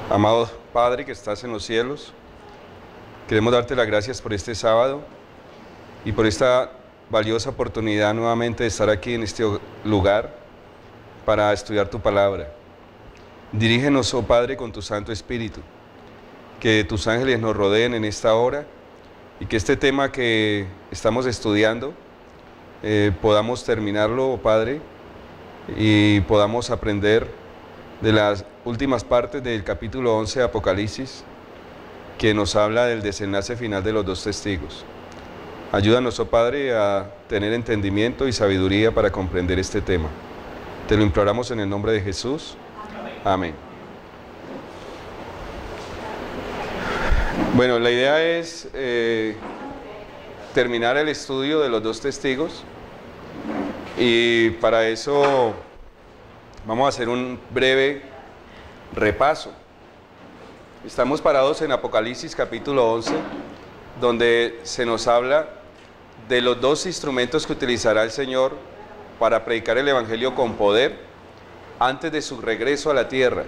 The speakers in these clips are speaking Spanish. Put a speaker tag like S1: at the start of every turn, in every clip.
S1: Amado Padre que estás en los cielos, queremos darte las gracias por este sábado y por esta valiosa oportunidad nuevamente de estar aquí en este lugar para estudiar tu palabra. Dirígenos, oh Padre, con tu Santo Espíritu, que tus ángeles nos rodeen en esta hora y que este tema que estamos estudiando podamos terminarlo, oh Padre, y podamos aprender de las últimas partes del capítulo 11 de Apocalipsis, que nos habla del desenlace final de los dos testigos. Ayúdanos, oh Padre, a tener entendimiento y sabiduría para comprender este tema. Te lo imploramos en el nombre de Jesús. Amén. Bueno, la idea es terminar el estudio de los dos testigos y para eso vamos a hacer un breve repaso. Estamos parados en Apocalipsis capítulo 11, donde se nos habla de los dos instrumentos que utilizará el Señor para predicar el Evangelio con poder antes de su regreso a la tierra.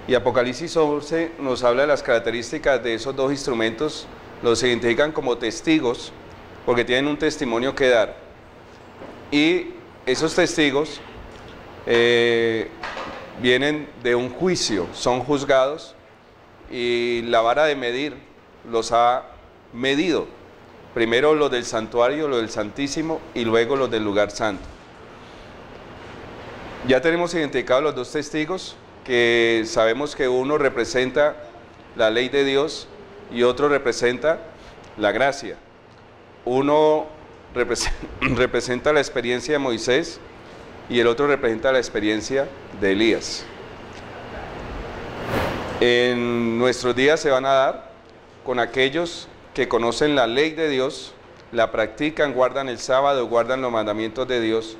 S1: Y Apocalipsis 11 nos habla de las características de esos dos instrumentos. Los identifican como testigos porque tienen un testimonio que dar. Y esos testigos vienen de un juicio, son juzgados y la vara de medir los ha medido. Primero los del santuario, los del Santísimo y luego los del lugar santo. Ya tenemos identificados los dos testigos, que sabemos que uno representa la ley de Dios y otro representa la gracia. Uno representa la experiencia de Moisés y el otro representa la experiencia de Elías. En nuestros días se van a dar con aquellos que conocen la ley de Dios, la practican, guardan el sábado, guardan los mandamientos de Dios.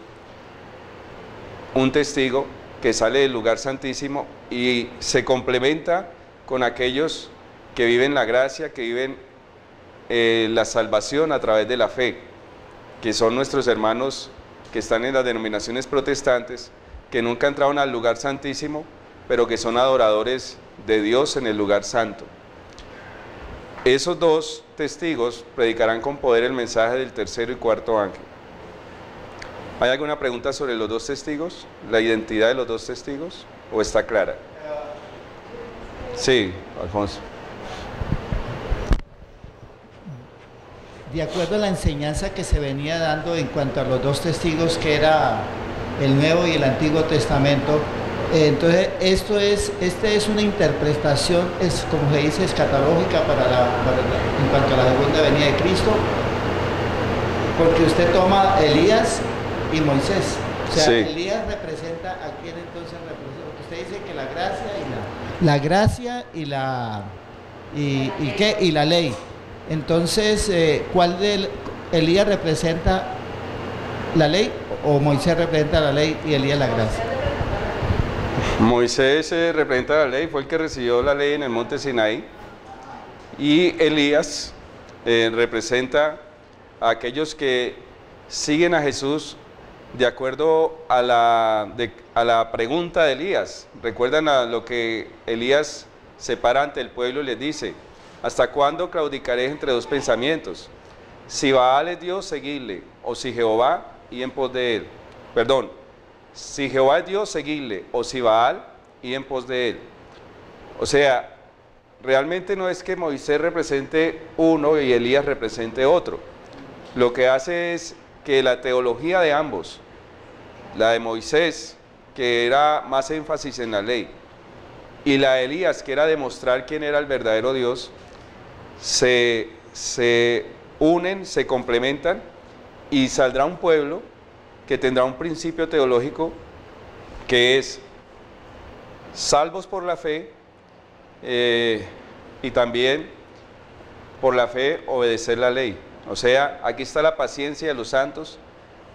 S1: Un testigo que sale del lugar santísimo y se complementa con aquellos que viven la gracia, que viven la salvación a través de la fe, que son nuestros hermanos que están en las denominaciones protestantes, que nunca entraron al lugar santísimo, pero que son adoradores de Dios en el lugar santo. Esos dos testigos predicarán con poder el mensaje del tercero y cuarto ángel. ¿Hay alguna pregunta sobre los dos testigos? ¿La identidad de los dos testigos? ¿O está clara? Sí, Alfonso.
S2: De acuerdo a la enseñanza que se venía dando en cuanto a los dos testigos, que era el Nuevo y el Antiguo Testamento, entonces esta es una interpretación, es como se dice, escatológica en cuanto a la segunda venida de Cristo, porque usted toma Elías y Moisés, o sea,
S1: Sí.
S2: Elías representa a quién entonces representa, porque usted dice que la gracia y la ley. Entonces, ¿cuál de Elías representa la ley o Moisés representa la ley y Elías la gracia?
S1: Moisés representa la ley, fue el que recibió la ley en el monte Sinaí, y Elías representa a aquellos que siguen a Jesús de acuerdo a la pregunta de Elías. ¿Recuerdan a lo que Elías se para ante el pueblo y les dice? ¿Hasta cuándo claudicaréis entre dos pensamientos? Si Baal es Dios, seguidle, o si Jehová, y en pos de él. Perdón, si Jehová es Dios, seguidle, o si Baal, y en pos de él. O sea, realmente no es que Moisés represente uno y Elías represente otro. Lo que hace es que la teología de ambos, la de Moisés, que era más énfasis en la ley, y la de Elías, que era demostrar quién era el verdadero Dios, se unen, se complementan y saldrá un pueblo que tendrá un principio teológico que es salvos por la fe y también por la fe obedecer la ley. O sea, aquí está la paciencia de los santos,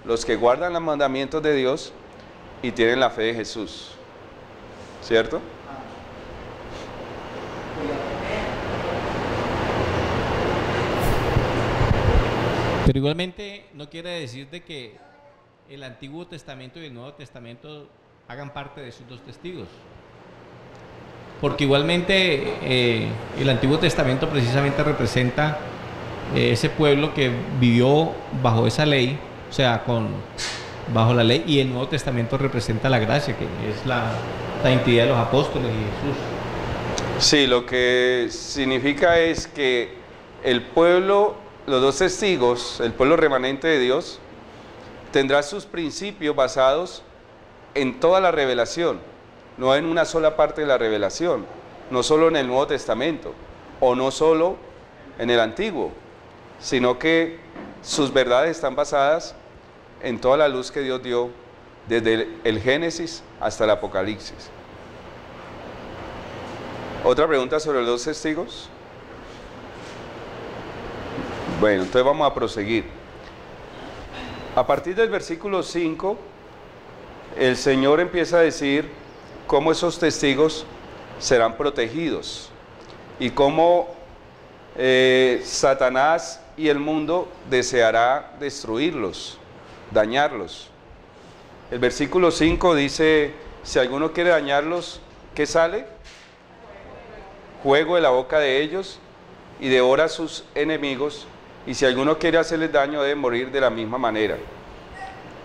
S1: los que guardan los mandamientos de Dios y tienen la fe de Jesús, ¿cierto?
S3: Pero igualmente no quiere decir de que el Antiguo Testamento y el Nuevo Testamento hagan parte de esos dos testigos. porque igualmente el Antiguo Testamento precisamente representa ese pueblo que vivió bajo esa ley, o sea, bajo la ley, y el Nuevo Testamento representa la gracia, que es la identidad de los apóstoles y Jesús.
S1: Sí, lo que significa es que el pueblo, los dos testigos, el pueblo remanente de Dios, tendrá sus principios basados en toda la revelación, no en una sola parte de la revelación, no solo en el Nuevo Testamento, o no solo en el Antiguo, sino que sus verdades están basadas en toda la luz que Dios dio desde el Génesis hasta el Apocalipsis. ¿Otra pregunta sobre los dos testigos? Bueno, entonces vamos a proseguir. A partir del versículo 5, el Señor empieza a decir cómo esos testigos serán protegidos y cómo Satanás y el mundo deseará destruirlos, dañarlos. El versículo 5 dice, si alguno quiere dañarlos, ¿qué sale? Fuego de la boca de ellos y devora a sus enemigos, y si alguno quiere hacerles daño debe morir de la misma manera.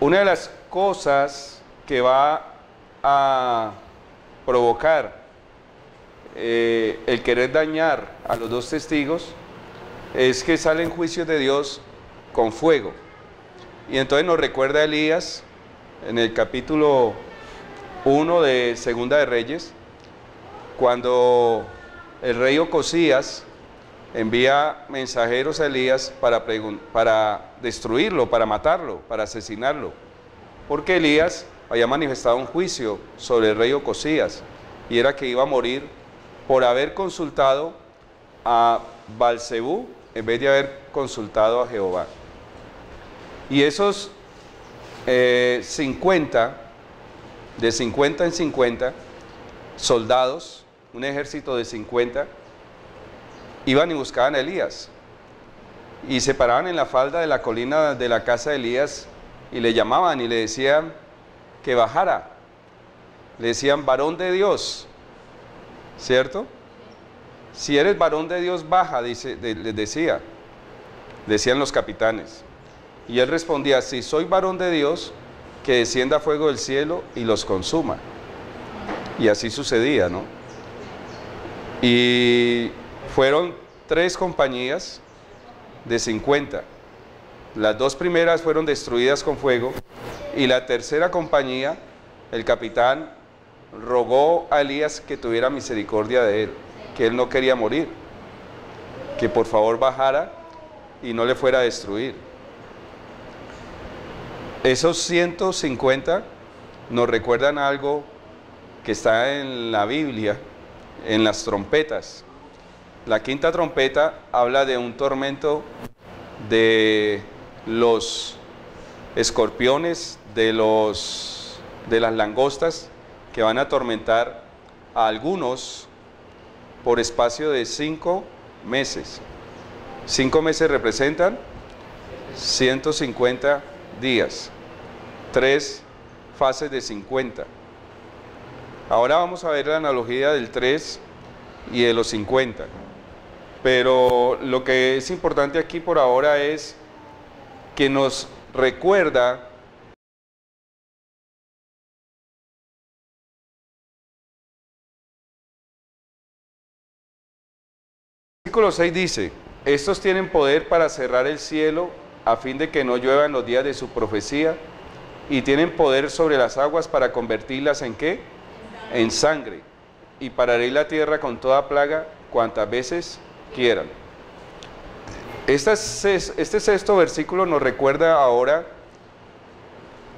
S1: Una de las cosas que va a provocar el querer dañar a los dos testigos es que salen juicios de Dios con fuego. Y entonces nos recuerda a Elías en el capítulo 1 de Segunda de Reyes, cuando el rey Ocosías envía mensajeros a Elías para destruirlo, para matarlo, para asesinarlo, porque Elías había manifestado un juicio sobre el rey Ocosías, y era que iba a morir por haber consultado a Baal-zebú en vez de haber consultado a Jehová. Y esos 50, de 50 en 50 soldados, un ejército de 50, iban y buscaban a Elías, y se paraban en la falda de la colina de la casa de Elías, y le llamaban y le decían que bajara, le decían, varón de Dios, ¿cierto? Si eres varón de Dios, baja, les decían los capitanes. Y él respondía, si soy varón de Dios, que descienda fuego del cielo y los consuma. Y así sucedía, ¿no? Y fueron 3 compañías de 50. Las 2 primeras fueron destruidas con fuego, y la tercera compañía, el capitán rogó a Elías que tuviera misericordia de él, que él no quería morir, que por favor bajara y no le fuera a destruir. Esos 150 nos recuerdan algo que está en la Biblia, en las trompetas. La 5ª trompeta habla de un tormento de los escorpiones, de las langostas, que van a atormentar a algunos por espacio de 5 meses. 5 meses representan 150 días, 3 fases de 50. Ahora vamos a ver la analogía del 3 y de los 50. Pero lo que es importante aquí por ahora es que nos recuerda el versículo 6 dice, estos tienen poder para cerrar el cielo a fin de que no llueva en los días de su profecía, y tienen poder sobre las aguas para convertirlas ¿en qué? En sangre, y para herir la tierra con toda plaga cuantas veces quieran. Este 6.º versículo nos recuerda ahora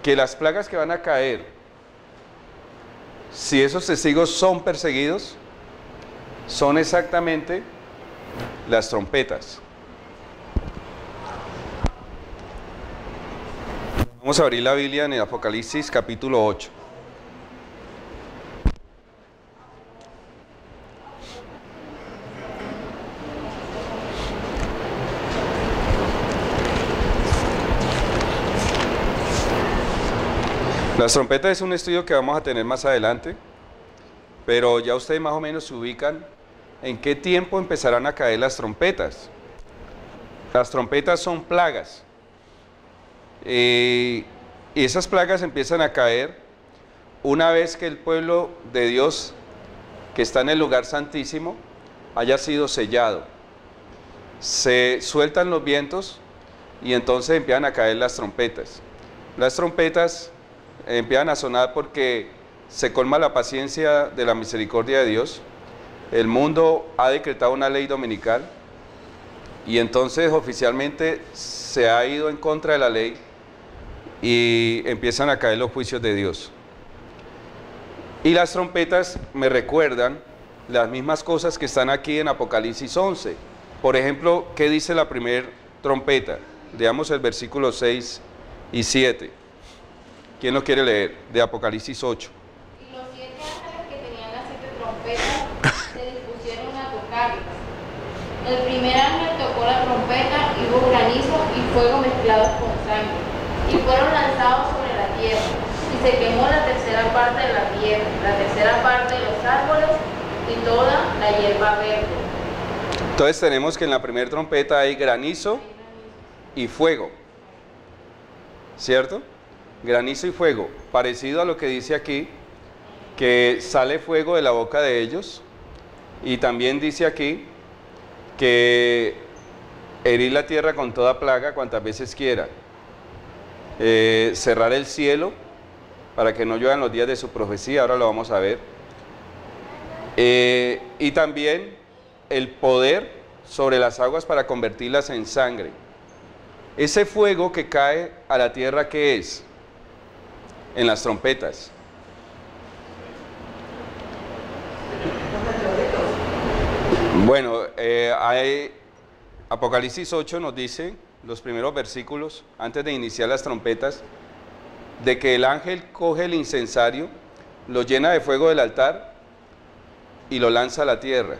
S1: que las plagas que van a caer, si esos testigos son perseguidos, son exactamente las trompetas. Vamos a abrir la Biblia en el Apocalipsis capítulo 8. Las trompetas es un estudio que vamos a tener más adelante, pero ya ustedes más o menos se ubican en qué tiempo empezarán a caer las trompetas. Las trompetas son plagas. Y esas plagas empiezan a caer una vez que el pueblo de Dios que está en el lugar santísimo haya sido sellado. Se sueltan los vientos y entonces empiezan a caer las trompetas. Las trompetas empiezan a sonar porque se colma la paciencia de la misericordia de Dios. El mundo ha decretado una ley dominical y entonces oficialmente se ha ido en contra de la ley y empiezan a caer los juicios de Dios. Y las trompetas me recuerdan las mismas cosas que están aquí en Apocalipsis 11. Por ejemplo, ¿qué dice la primera trompeta? Leamos el versículo 6 y 7. ¿Quién lo quiere leer? De Apocalipsis 8.
S4: Y los 7 ángeles que tenían las 7 trompetas se dispusieron a tocarlas. El primer ángel tocó la trompeta y hubo granizo y fuego mezclados con sangre, y fueron lanzados sobre la tierra, y se quemó la tercera parte de la tierra, la tercera parte de los árboles y toda la hierba verde.
S1: Entonces tenemos que en la primera trompeta hay granizo y fuego, ¿cierto? Granizo y fuego, parecido a lo que dice aquí, que sale fuego de la boca de ellos, y también dice aquí que herir la tierra con toda plaga cuantas veces quiera, cerrar el cielo para que no lluevan los días de su profecía, ahora lo vamos a ver, y también el poder sobre las aguas para convertirlas en sangre. Ese fuego que cae a la tierra, ¿qué es? En las trompetas. Bueno, Apocalipsis 8 nos dice, los primeros versículos, antes de iniciar las trompetas, de que el ángel coge el incensario, lo llena de fuego del altar y lo lanza a la tierra.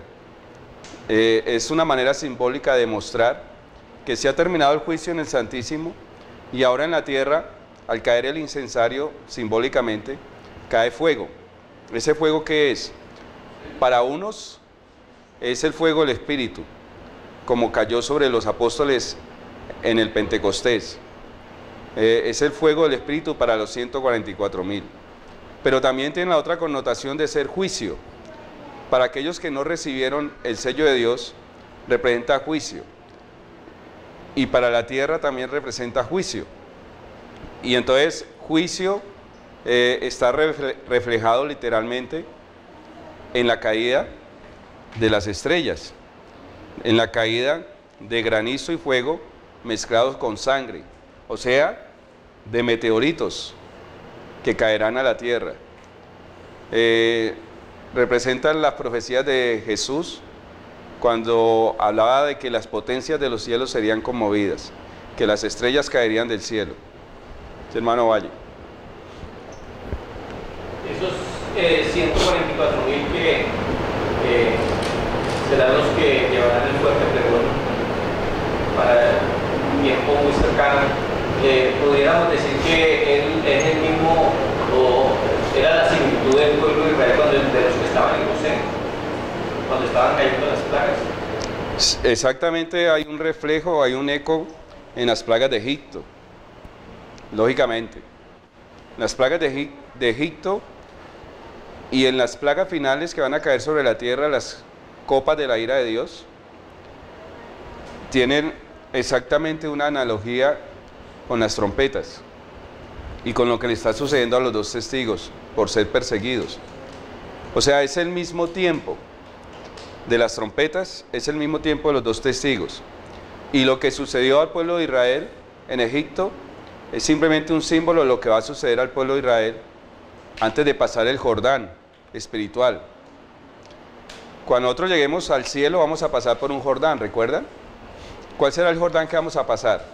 S1: Es una manera simbólica de mostrar que se ha terminado el juicio en el Santísimo y ahora en la tierra, al caer el incensario, simbólicamente, cae fuego. ¿Ese fuego qué es? Para unos es el fuego del Espíritu, como cayó sobre los apóstoles en el Pentecostés. Es el fuego del Espíritu para los 144,000. Pero también tiene la otra connotación de ser juicio. Para aquellos que no recibieron el sello de Dios, representa juicio. Y para la tierra también representa juicio. Y entonces, juicio está reflejado literalmente en la caída de las estrellas, en la caída de granizo y fuego mezclados con sangre, o sea, de meteoritos que caerán a la tierra. Representan las profecías de Jesús cuando hablaba de que las potencias de los cielos serían conmovidas, que las estrellas caerían del cielo. Sí, hermano Valle.
S3: Esos 144,000 que serán los que llevarán el fuerte pregón para un tiempo muy cercano, pudiéramos decir que él es el mismo, o era la similitud del pueblo de Israel de los que estaban en Gosén, cuando estaban cayendo las plagas.
S1: Exactamente, hay un reflejo, hay un eco en las plagas de Egipto, lógicamente. Las plagas de Egipto y en las plagas finales que van a caer sobre la tierra, las copas de la ira de Dios, tienen exactamente una analogía con las trompetas y con lo que le está sucediendo a los dos testigos por ser perseguidos. O sea, es el mismo tiempo de las trompetas, es el mismo tiempo de los dos testigos. Y lo que sucedió al pueblo de Israel en Egipto es simplemente un símbolo de lo que va a suceder al pueblo de Israel antes de pasar el Jordán espiritual. Cuando nosotros lleguemos al cielo vamos a pasar por un Jordán, ¿recuerdan? ¿Cuál será el Jordán que vamos a pasar?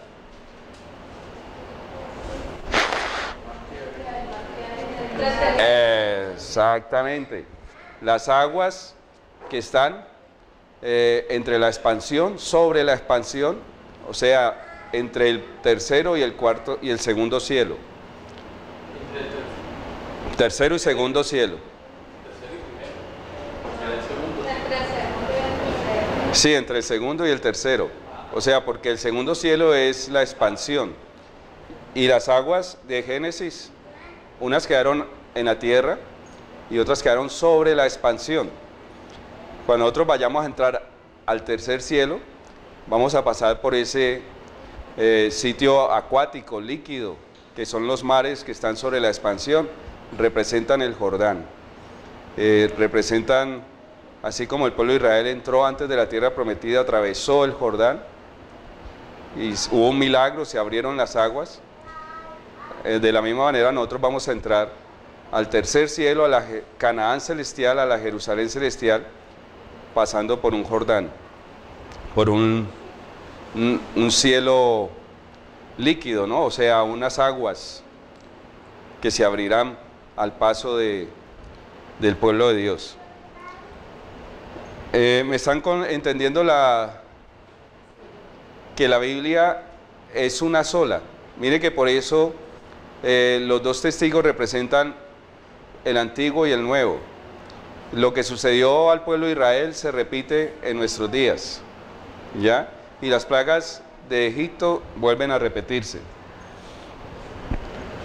S1: Exactamente. Las aguas que están entre la expansión, sobre la expansión, o sea, entre el tercero y el cuarto y el segundo cielo. Tercero y segundo cielo. Sí, entre el segundo y el tercero. O sea, porque el segundo cielo es la expansión. Y las aguas de Génesis, unas quedaron en la tierra y otras quedaron sobre la expansión. Cuando nosotros vayamos a entrar al tercer cielo, vamos a pasar por ese sitio acuático, líquido, que son los mares que están sobre la expansión, representan el Jordán. Representan, así como el pueblo de Israel entró antes de la tierra prometida, atravesó el Jordán, y hubo un milagro, se abrieron las aguas. De la misma manera nosotros vamos a entrar al tercer cielo, a la Canaán celestial, a la Jerusalén celestial, pasando por un Jordán, por un cielo líquido, ¿no? O sea, unas aguas que se abrirán al paso del pueblo de Dios. ¿Me están entendiendo que la Biblia es una sola? Mire que por eso los dos testigos representan el Antiguo y el Nuevo. Lo que sucedió al pueblo de Israel se repite en nuestros días, ¿ya? Y las plagas de Egipto vuelven a repetirse.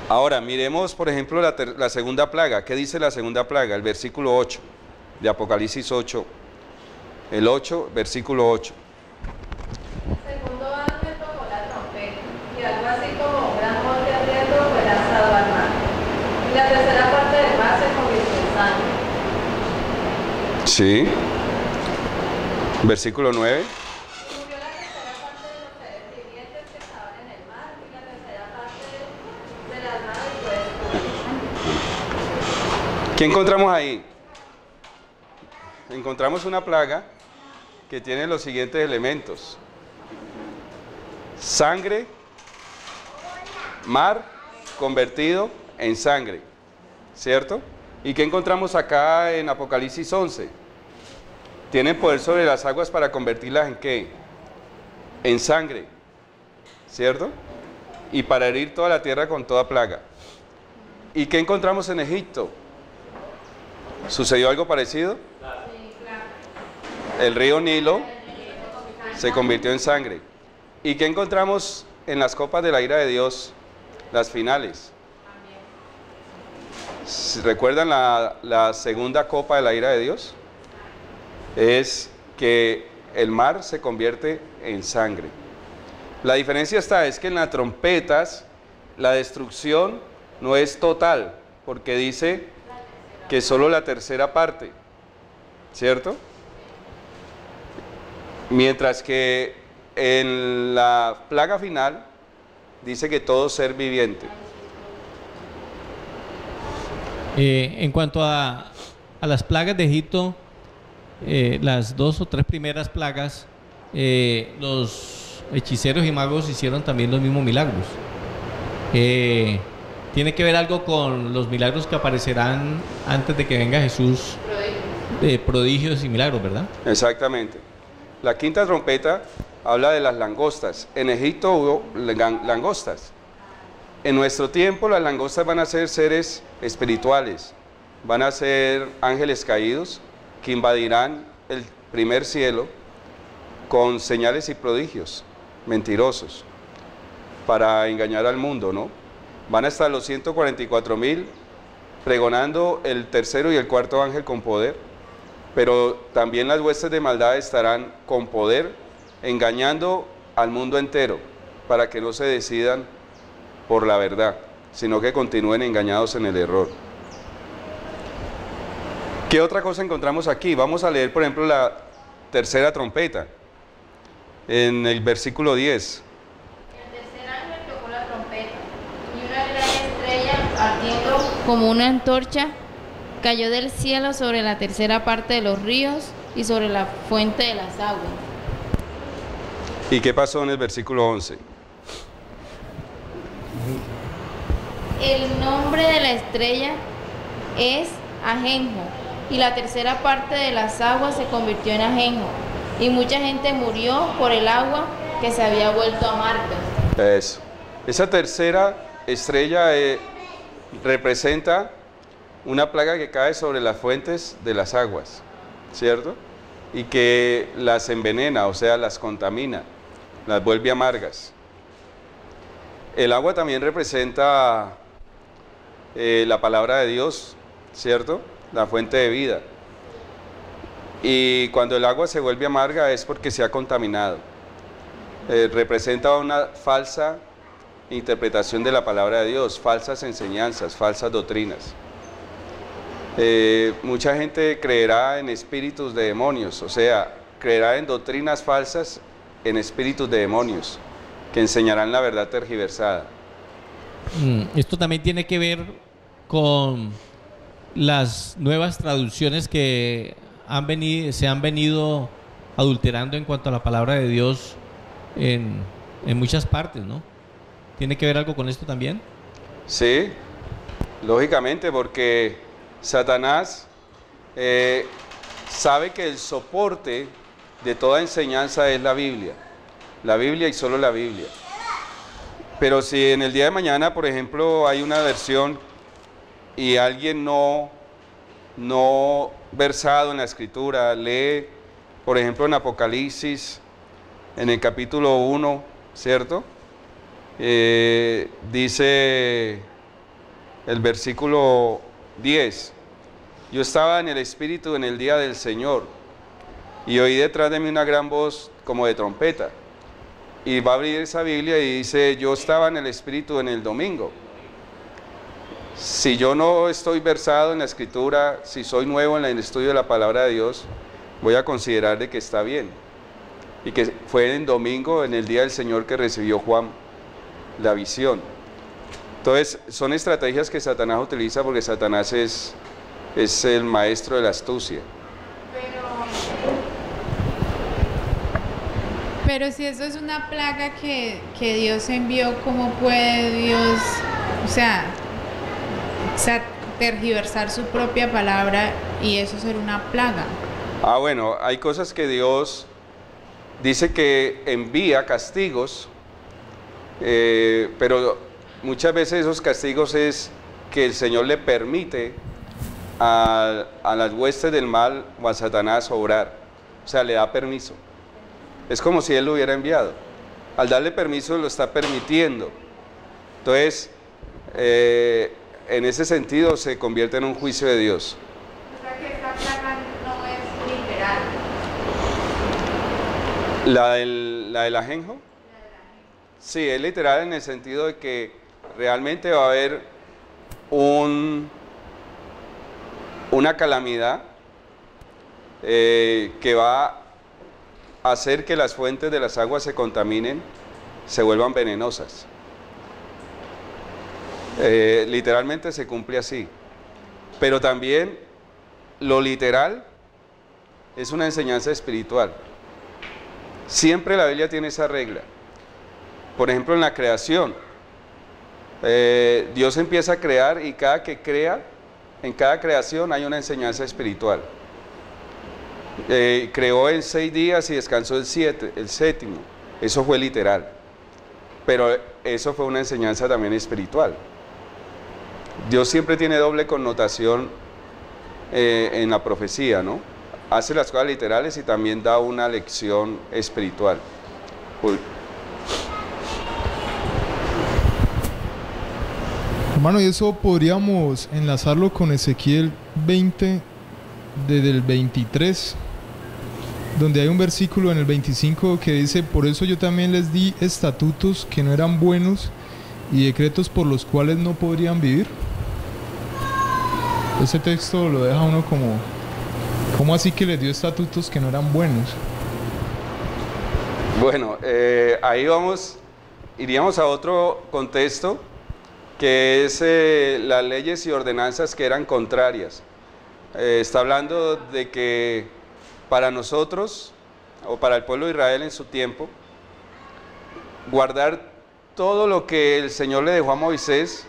S1: Ahora, miremos, por ejemplo, la segunda plaga. ¿Qué dice la segunda plaga? El versículo 8 de Apocalipsis 8. El 8, versículo 8.
S4: Segundo ángel tocó la trompeta, y algo así como un gran monte abierto fue lanzado al mar. Y la tercera parte del mar se convirtió en sangre.
S1: Sí. Versículo 9.
S4: Y murió la tercera parte de los seres vivientes que estaban en el mar, y la tercera parte de las naves fue destruida.
S1: ¿Qué encontramos ahí? Encontramos una plaga que tiene los siguientes elementos: sangre, mar convertido en sangre, ¿cierto? ¿Y qué encontramos acá en Apocalipsis 11? Tienen poder sobre las aguas para convertirlas en ¿qué? En sangre, ¿cierto? Y para herir toda la tierra con toda plaga. ¿Y qué encontramos en Egipto? ¿Sucedió algo parecido? El río Nilo se convirtió en sangre. ¿Y qué encontramos en las copas de la ira de Dios? Las finales. ¿Recuerdan la segunda copa de la ira de Dios? Es que el mar se convierte en sangre. La diferencia es que en las trompetas la destrucción no es total, porque dice que solo la tercera parte, ¿cierto? Mientras que en la plaga final dice que todo ser viviente.
S3: En cuanto a las plagas de Egipto, las 2 o 3 primeras plagas, los hechiceros y magos hicieron también los mismos milagros. Tiene que ver algo con los milagros que aparecerán antes de que venga Jesús, prodigios y milagros, ¿verdad?
S1: Exactamente. La quinta trompeta habla de las langostas. En Egipto hubo langostas. En nuestro tiempo las langostas van a ser seres espirituales, van a ser ángeles caídos que invadirán el primer cielo con señales y prodigios mentirosos para engañar al mundo, ¿no? Van a estar los 144,000 pregonando el tercero y el cuarto ángel con poder, pero también las huestes de maldad estarán con poder engañando al mundo entero para que no se decidan por la verdad, sino que continúen engañados en el error. ¿Qué otra cosa encontramos aquí? Vamos a leer, por ejemplo, la tercera trompeta, en el versículo 10.
S4: El tercer ángel tocó la trompeta, y una gran estrella, ardiendo como una antorcha, cayó del cielo sobre la tercera parte de los ríos y sobre la fuente de las aguas.
S1: ¿Y qué pasó en el versículo 11?
S4: El nombre de la estrella es Ajenjo, y la tercera parte de las aguas se convirtió en ajenjo, y mucha gente murió por el agua que se había vuelto amarga.
S1: Eso. Esa tercera estrella representa una plaga que cae sobre las fuentes de las aguas, ¿cierto? y que las envenena, o sea, las contamina, las vuelve amargas. El agua también representa la palabra de Dios, ¿cierto? La fuente de vida. Y cuando el agua se vuelve amarga es porque se ha contaminado. Representa una falsa interpretación de la palabra de Dios, falsas enseñanzas, falsas doctrinas. Mucha gente creerá en espíritus de demonios, o sea, creerá en doctrinas falsas, en espíritus de demonios, que enseñarán la verdad tergiversada.
S3: Esto también tiene que ver con las nuevas traducciones que se han venido adulterando en cuanto a la palabra de Dios en muchas partes, ¿no? ¿Tiene que ver algo con esto también?
S1: Sí, lógicamente, porque Satanás sabe que el soporte de toda enseñanza es la Biblia y solo la Biblia. Pero si en el día de mañana, por ejemplo, hay una versión y alguien no versado en la Escritura lee, por ejemplo, en Apocalipsis, en el capítulo 1, ¿cierto? Dice el versículo 10: yo estaba en el Espíritu en el día del Señor, y oí detrás de mí una gran voz como de trompeta. Y va a abrir esa Biblia y dice: yo estaba en el Espíritu en el domingo. Si yo no estoy versado en la Escritura, si soy nuevo en el estudio de la palabra de Dios, voy a considerar de que está bien. Y que fue en domingo, en el día del Señor, que recibió Juan la visión. Entonces, son estrategias que Satanás utiliza, porque Satanás es el maestro de la astucia.
S5: Pero si eso es una plaga que Dios envió, ¿cómo puede Dios, o sea, tergiversar su propia palabra y eso ser una plaga?
S1: Bueno, hay cosas que Dios dice que envía castigos, pero muchas veces esos castigos es que el Señor le permite a las huestes del mal o a Satanás obrar, o sea, le da permiso. Es como si Él lo hubiera enviado. Al darle permiso lo está permitiendo. Entonces, en ese sentido se convierte en un juicio de Dios.
S4: O sea que esta plaga no es literal.
S1: ¿La del ajenjo? Sí, es literal en el sentido de que realmente va a haber una calamidad que va a hacer que las fuentes de las aguas se contaminen, se vuelvan venenosas. Literalmente se cumple así. Pero también lo literal es una enseñanza espiritual. Siempre la Biblia tiene esa regla. Por ejemplo, en la creación, Dios empieza a crear y cada que crea, en cada creación hay una enseñanza espiritual. Creó en 6 días y descansó el séptimo. Eso fue literal. Pero eso fue una enseñanza también espiritual. Dios siempre tiene doble connotación en la profecía, ¿no? Hace las cosas literales y también da una lección espiritual.
S6: Hermano, y eso podríamos enlazarlo con Ezequiel 20, desde el 23, donde hay un versículo en el 25 que dice: por eso yo también les di estatutos que no eran buenos y decretos por los cuales no podrían vivir. Ese texto lo deja uno como, ¿cómo así que les dio estatutos que no eran buenos?
S1: Bueno, ahí iríamos a otro contexto, que es las leyes y ordenanzas que eran contrarias. Está hablando de que para nosotros, o para el pueblo de Israel en su tiempo, guardar todo lo que el Señor le dejó a Moisés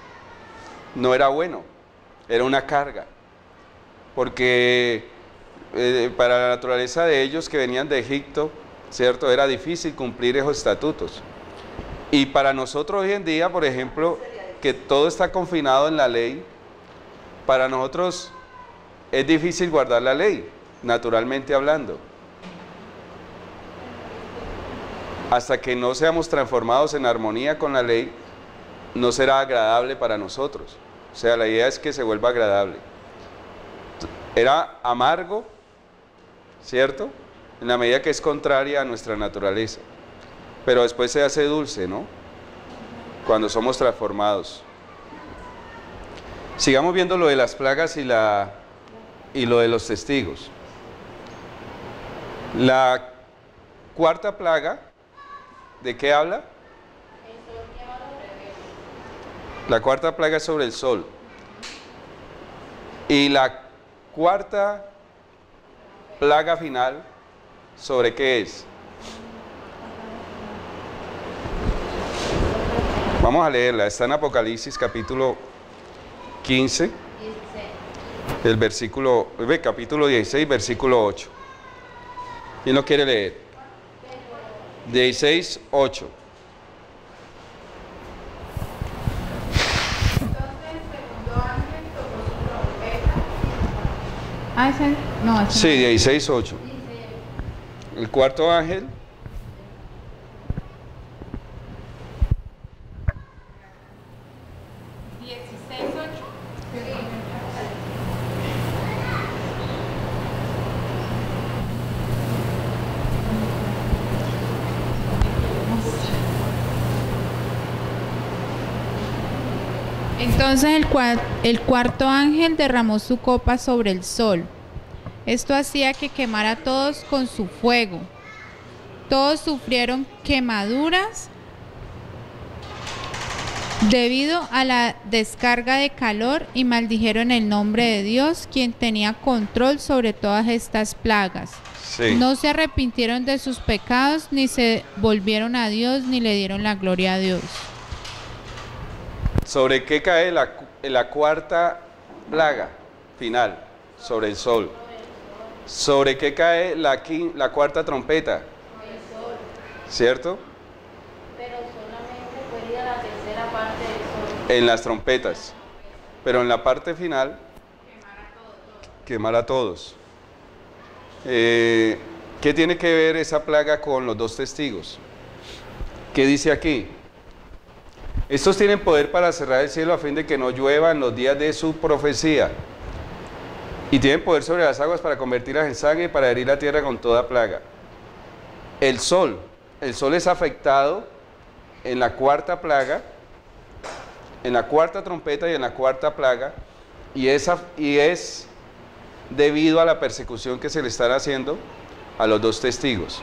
S1: no era bueno, era una carga, porque para la naturaleza de ellos que venían de Egipto, ¿cierto?, era difícil cumplir esos estatutos. Y para nosotros hoy en día, por ejemplo, que todo está confinado en la ley, para nosotros es difícil guardar la ley, naturalmente hablando. hasta que no seamos transformados en armonía con la ley, no será agradable para nosotros. O sea, la idea es que se vuelva agradable. Era amargo, ¿cierto? En la medida que es contraria a nuestra naturaleza. Pero después se hace dulce, ¿no? Cuando somos transformados. Sigamos viendo lo de las plagas y lo de los testigos. La cuarta plaga, ¿de qué habla? La cuarta plaga es sobre el sol. Y la cuarta plaga final, ¿sobre qué es? Vamos a leerla, está en Apocalipsis capítulo 15, el versículo, capítulo 16, versículo 8. ¿Quién lo quiere leer? 16, 8.
S5: Ah, ese, no, ese
S1: Sí, 16, 8. El cuarto ángel.
S5: Entonces el cuarto ángel derramó su copa sobre el sol. Esto hacía que quemara a todos con su fuego. Todos sufrieron quemaduras debido a la descarga de calor y maldijeron el nombre de Dios, quien tenía control sobre todas estas plagas.
S1: Sí.
S5: No se arrepintieron de sus pecados, ni se volvieron a Dios, ni le dieron la gloria a Dios.
S1: ¿Sobre qué cae la cuarta plaga final? Sobre el sol. ¿Sobre qué cae la cuarta trompeta? ¿Cierto?
S4: Pero solamente fue ir a la tercera parte del sol.
S1: En las trompetas. Pero en la parte final, quemar a todos. ¿Qué tiene que ver esa plaga con los dos testigos? ¿Qué dice aquí? Estos tienen poder para cerrar el cielo a fin de que no llueva en los días de su profecía. Y tienen poder sobre las aguas para convertirlas en sangre y para herir la tierra con toda plaga. El sol es afectado en la cuarta plaga, en la cuarta trompeta y en la cuarta plaga, y es debido a la persecución que se le están haciendo a los dos testigos.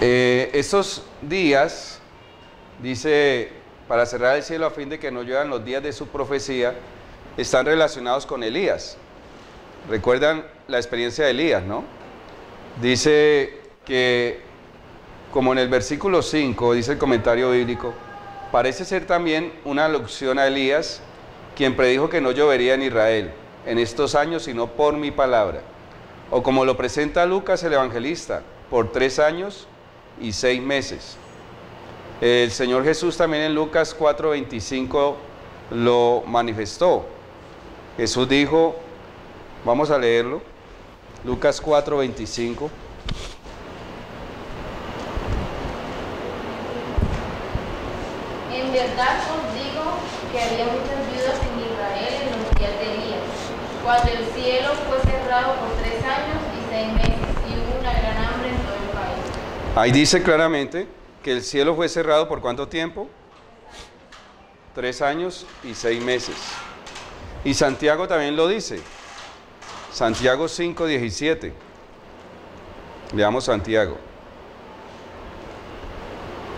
S1: Estos días, dice, para cerrar el cielo a fin de que no lluevan los días de su profecía, están relacionados con Elías. ¿Recuerdan la experiencia de Elías, no? Dice que, como en el versículo 5, dice el comentario bíblico, parece ser también una alusión a Elías, quien predijo que no llovería en Israel en estos años, sino por mi palabra. O como lo presenta Lucas el evangelista, por 3 años y 6 meses. El Señor Jesús también en Lucas 4:25 lo manifestó. Jesús dijo, vamos a leerlo, Lucas 4:25.
S4: En verdad os digo que había muchas viudas en Israel en los días de Elías, cuando el cielo fue cerrado por 3 años y 6 meses, y hubo una gran hambre en todo el país.
S1: Ahí dice claramente que el cielo fue cerrado por ¿cuánto tiempo? 3 años y 6 meses. Y Santiago también lo dice. Santiago 5:17. Leamos Santiago.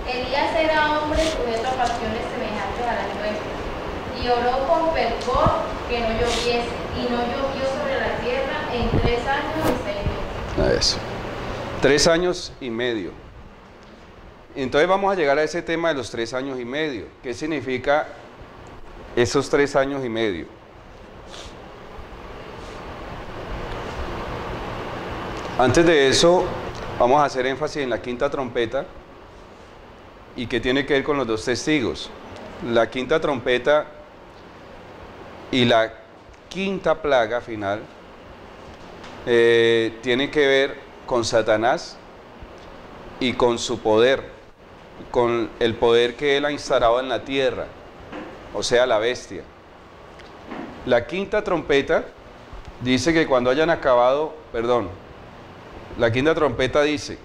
S4: Elías era hombre sujeto a pasiones semejantes a las nuestras, y oró con fervor que no lloviese, y no llovió sobre la tierra en 3 años y 6 meses.
S1: Eso. 3 años y medio. Entonces vamos a llegar a ese tema de los 3 años y medio. ¿Qué significa esos 3 años y medio? Antes de eso, vamos a hacer énfasis en la quinta trompeta y qué tiene que ver con los dos testigos. La quinta trompeta y la quinta plaga final tiene que ver con Satanás y con su poder, con el poder que él ha instalado en la tierra, o sea, la bestia. La quinta trompeta dice que cuando hayan acabado, la quinta trompeta dice,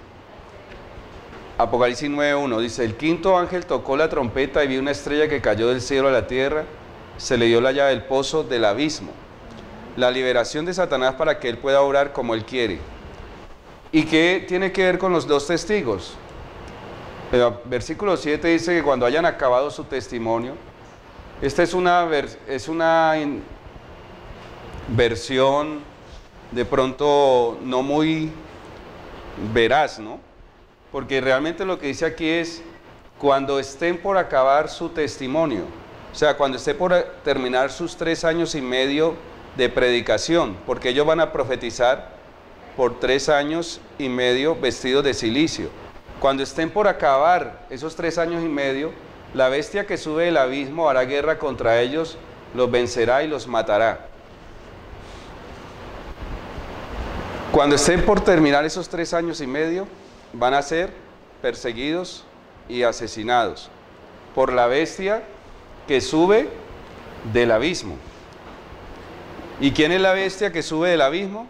S1: Apocalipsis 9:1, dice, el quinto ángel tocó la trompeta y vi una estrella que cayó del cielo a la tierra, se le dio la llave del pozo del abismo, la liberación de Satanás para que él pueda obrar como él quiere. ¿Y qué tiene que ver con los dos testigos? El versículo 7 dice que cuando hayan acabado su testimonio, esta es una versión de pronto no muy veraz, ¿no? Porque realmente lo que dice aquí es cuando estén por acabar su testimonio, o sea, cuando esté por terminar sus 3 años y medio de predicación, porque ellos van a profetizar por 3 años y medio vestidos de cilicio. Cuando estén por acabar esos 3 años y medio, la bestia que sube del abismo hará guerra contra ellos, los vencerá y los matará. Cuando estén por terminar esos 3 años y medio, van a ser perseguidos y asesinados por la bestia que sube del abismo. ¿Y quién es la bestia que sube del abismo?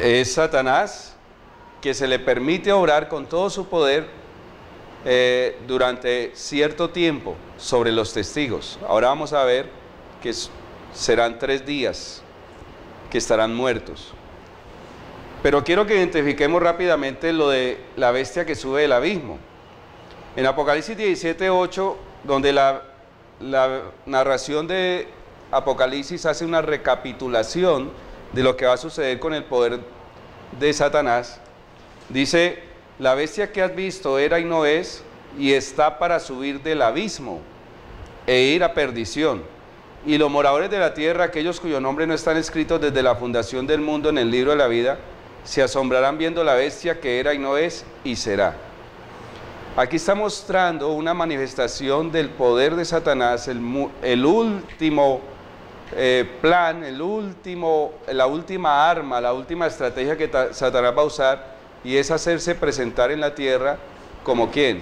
S1: Es Satanás, que se le permite obrar con todo su poder durante cierto tiempo sobre los testigos. Ahora vamos a ver que serán 3 días que estarán muertos. Pero quiero que identifiquemos rápidamente lo de la bestia que sube del abismo. En Apocalipsis 17:8, donde la narración de Apocalipsis hace una recapitulación de lo que va a suceder con el poder de Satanás, dice, la bestia que has visto era y no es, y está para subir del abismo e ir a perdición. Y los moradores de la tierra, aquellos cuyo nombre no están escritos desde la fundación del mundo en el libro de la vida, se asombrarán viendo la bestia que era y no es y será. Aquí está mostrando una manifestación del poder de Satanás, el último plan, la última arma, la última estrategia que Satanás va a usar, y es hacerse presentar en la tierra como ¿quién?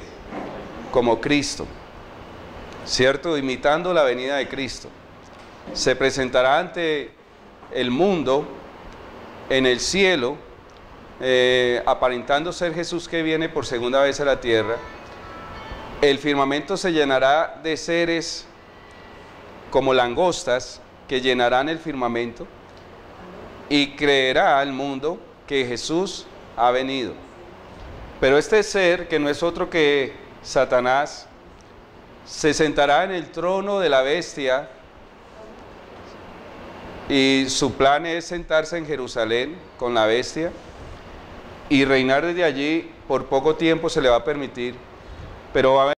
S1: Como Cristo, ¿cierto? Imitando la venida de Cristo. Se presentará ante el mundo en el cielo, aparentando ser Jesús que viene por segunda vez a la tierra. El firmamento se llenará de seres como langostas que llenarán el firmamento, y creerá al mundo que Jesús ha venido. Pero este ser, que no es otro que Satanás, se sentará en el trono de la bestia, y su plan es sentarse en Jerusalén con la bestia y reinar desde allí. Por poco tiempo se le va a permitir, pero va a haber